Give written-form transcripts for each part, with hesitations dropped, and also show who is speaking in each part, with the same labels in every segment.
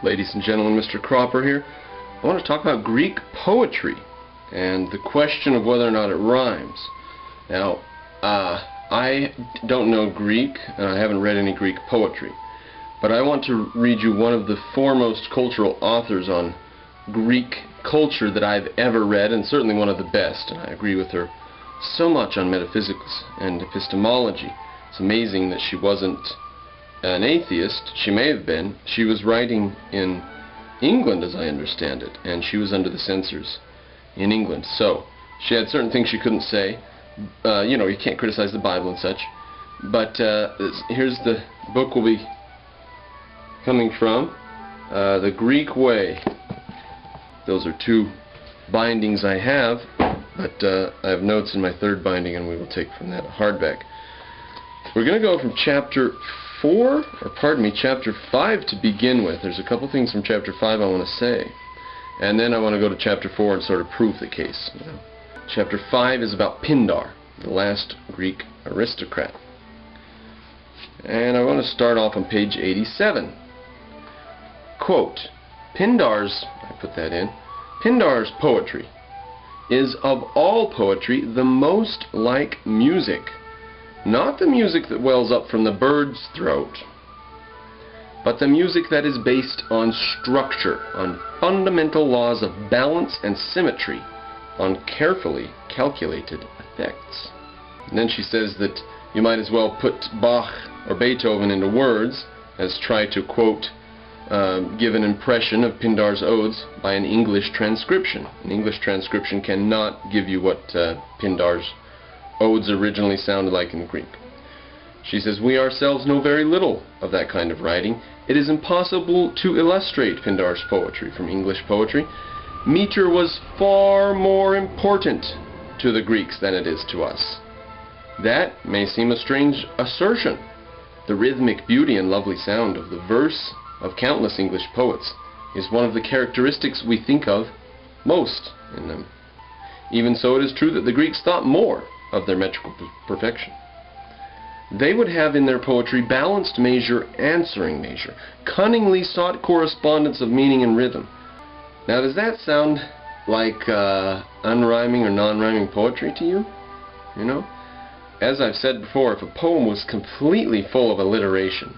Speaker 1: Ladies and gentlemen, Mr. Cropper here. I want to talk about Greek poetry and the question of whether or not it rhymes. Now, I don't know Greek, and I haven't read any Greek poetry, but I want to read you one of the foremost cultural authors on Greek culture that I've ever read, and certainly one of the best, and I agree with her so much on metaphysics and epistemology. It's amazing that she wasn't an atheist. She may have been. She was writing in England, as I understand it, and she was under the censors in England, so she had certain things she couldn't say. You can't criticize the Bible and such, but here's the book we'll be coming from, The Greek Way. Those are two bindings I have, but I have notes in my third binding, and we will take from that hardback. We're going to go from chapter 5 to begin with. There's a couple things from chapter 5 I want to say, and then I want to go to chapter 4 and sort of prove the case. Chapter 5 is about Pindar, the last Greek aristocrat. And I want to start off on page 87. Quote, Pindar's poetry is of all poetry the most like music, not the music that wells up from the bird's throat, but the music that is based on structure, on fundamental laws of balance and symmetry, on carefully calculated effects. And then she says that you might as well put Bach or Beethoven into words as try to, quote, give an impression of Pindar's odes by an English transcription. An English transcription cannot give you what Pindar's odes originally sounded like in Greek. She says, we ourselves know very little of that kind of writing. It is impossible to illustrate Pindar's poetry from English poetry. Meter was far more important to the Greeks than it is to us. That may seem a strange assertion. The rhythmic beauty and lovely sound of the verse of countless English poets is one of the characteristics we think of most in them. Even so, it is true that the Greeks thought more of their metrical perfection. They would have in their poetry balanced measure, answering measure, cunningly sought correspondence of meaning and rhythm. Now, does that sound like unrhyming or non-rhyming poetry to you? You know? As I've said before, if a poem was completely full of alliteration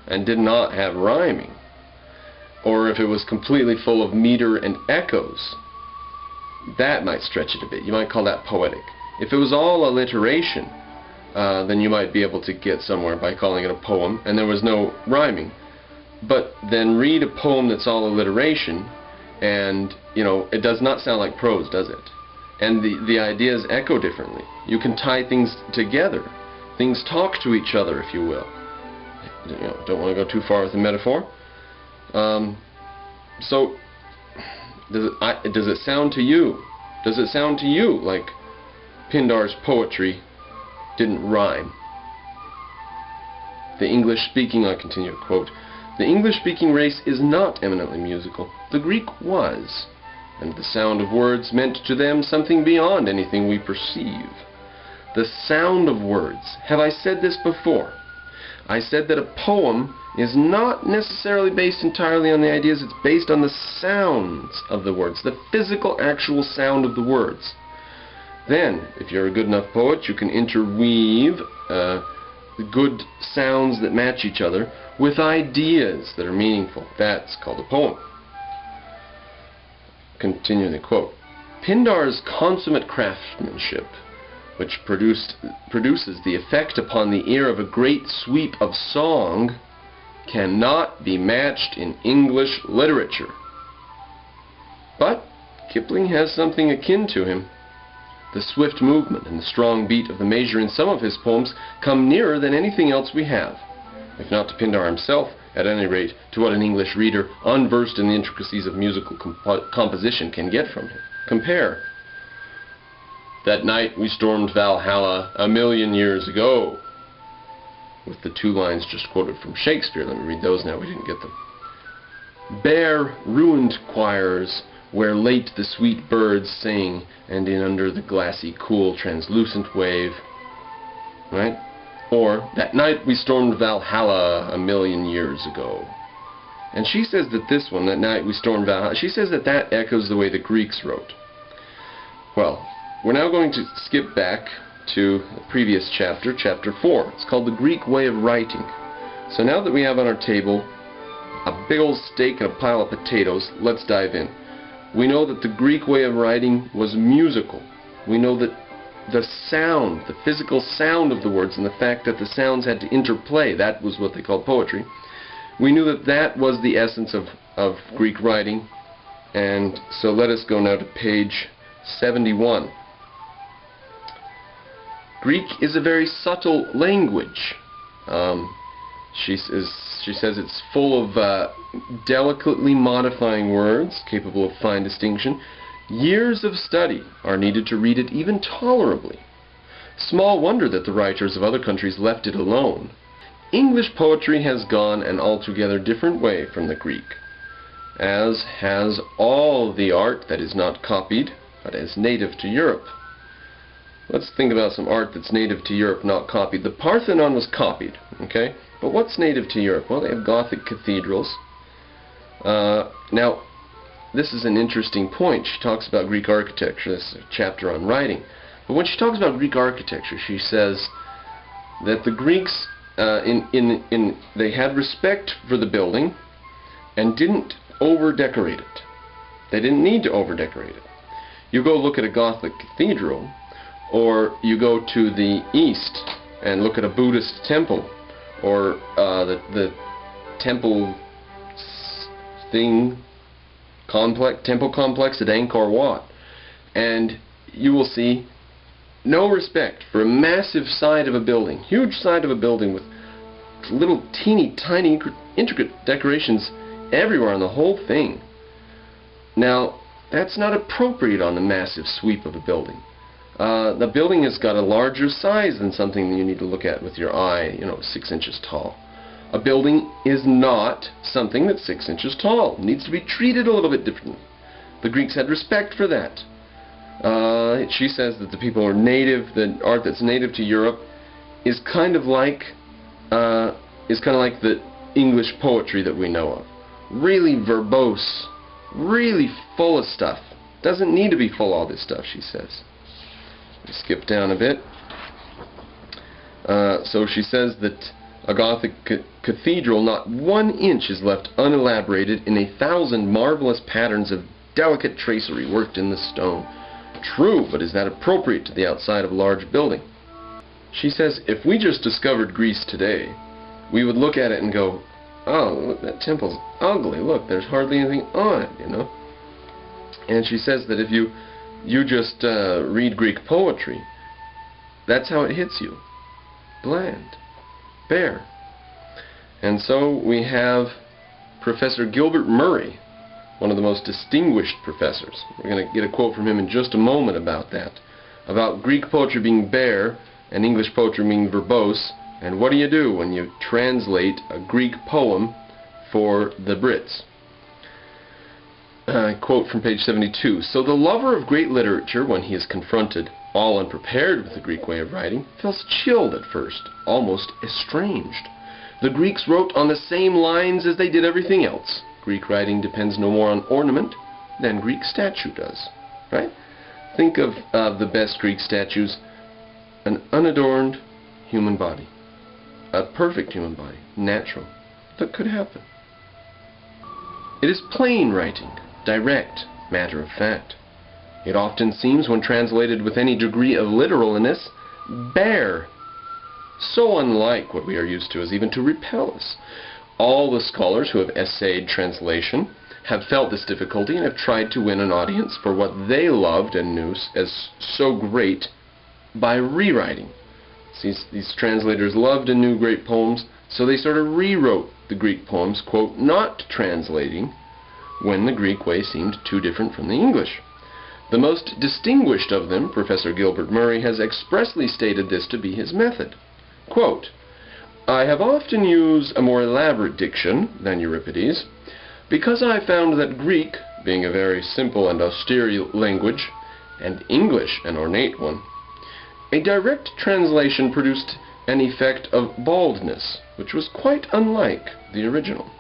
Speaker 1: and did not have rhyming, or if it was completely full of meter and echoes, that might stretch it a bit. You might call that poetic. If it was all alliteration, then you might be able to get somewhere by calling it a poem, and there was no rhyming. But then read a poem that's all alliteration, and, it does not sound like prose, does it? And the ideas echo differently. You can tie things together. Things talk to each other, if you will. Don't want to go too far with the metaphor. So, does it sound to you? Does it sound to you like Pindar's poetry didn't rhyme? The English-speaking, I continue, quote, the English-speaking race is not eminently musical. The Greek was, and the sound of words meant to them something beyond anything we perceive. The sound of words. Have I said this before? I said that a poem is not necessarily based entirely on the ideas, it's based on the sounds of the words, the physical, actual sound of the words. Then, if you're a good enough poet, you can interweave good sounds that match each other with ideas that are meaningful. That's called a poem. Continuing the quote, Pindar's consummate craftsmanship, which produces the effect upon the ear of a great sweep of song, cannot be matched in English literature. But Kipling has something akin to him. The swift movement and the strong beat of the measure in some of his poems come nearer than anything else we have, if not to Pindar himself, at any rate to what an English reader unversed in the intricacies of musical composition can get from him. Compare. That night we stormed Valhalla 1,000,000 years ago, with the two lines just quoted from Shakespeare. Let me read those now, we didn't get them. Bare, ruined choirs, where late the sweet birds sing, and in under the glassy, cool, translucent wave. Right? Or, that night we stormed Valhalla 1,000,000 years ago. And she says that this one, "That night we stormed Valhalla," she says that that echoes the way the Greeks wrote. Well, we're now going to skip back to the previous chapter, chapter 4. It's called the Greek way of writing. So now that we have on our table a big old steak and a pile of potatoes, let's dive in. We know that the Greek way of writing was musical. We know that the sound, the physical sound of the words, and the fact that the sounds had to interplay, that was what they called poetry. We knew that that was the essence of Greek writing. And so let us go now to page 71. Greek is a very subtle language. She says it's full of delicately modifying words, capable of fine distinction. Years of study are needed to read it even tolerably. Small wonder that the writers of other countries left it alone. English poetry has gone an altogether different way from the Greek, as has all the art that is not copied, but is native to Europe. Let's think about some art that's native to Europe, not copied. The Parthenon was copied, okay? But what's native to Europe? Well, they have Gothic cathedrals. Now, this is an interesting point. She talks about Greek architecture. This is a chapter on writing. But when she talks about Greek architecture, she says that the Greeks, they had respect for the building and didn't over-decorate it. They didn't need to over-decorate it. You go look at a Gothic cathedral, or you go to the east and look at a Buddhist temple, or the temple temple complex at Angkor Wat, and you will see no respect for a massive side of a building, huge side of a building with little teeny tiny intricate decorations everywhere on the whole thing. Now, that's not appropriate on the massive sweep of a building. The building has got a larger size than something that you need to look at with your eye, 6 inches tall. A building is not something that's 6 inches tall. It needs to be treated a little bit differently. The Greeks had respect for that. She says that the people are native, the art that's native to Europe is kind of like the English poetry that we know of. Really verbose, really full of stuff. Doesn't need to be full of all this stuff, she says. Skip down a bit. So she says that a Gothic cathedral, not 1 inch is left unelaborated in 1,000 marvelous patterns of delicate tracery worked in the stone. True, but is that appropriate to the outside of a large building? She says if we just discovered Greece today, we would look at it and go, oh, look, that temple's ugly. Look, there's hardly anything on it, And she says that if you just read Greek poetry, that's how it hits you. Bland. Bare. And so we have Professor Gilbert Murray, one of the most distinguished professors. We're going to get a quote from him in just a moment about that. About Greek poetry being bare and English poetry being verbose. And what do when you translate a Greek poem for the Brits? Quote from page 72. So the lover of great literature, when he is confronted, all unprepared with the Greek way of writing, feels chilled at first, almost estranged. The Greeks wrote on the same lines as they did everything else. Greek writing depends no more on ornament than Greek statue does. Right? Think of the best Greek statues. An unadorned human body. A perfect human body. Natural. That could happen. It is plain writing. Direct. Matter of fact. It often seems, when translated with any degree of literalness, bare. So unlike what we are used to as even to repel us. All the scholars who have essayed translation have felt this difficulty and have tried to win an audience for what they loved and knew as so great by rewriting. These translators loved and knew great poems, so they sort of rewrote the Greek poems, quote, not translating when the Greek way seemed too different from the English. The most distinguished of them, Professor Gilbert Murray, has expressly stated this to be his method. Quote, I have often used a more elaborate diction than Euripides, because I found that Greek, being a very simple and austere language, and English an ornate one, a direct translation produced an effect of baldness, which was quite unlike the original.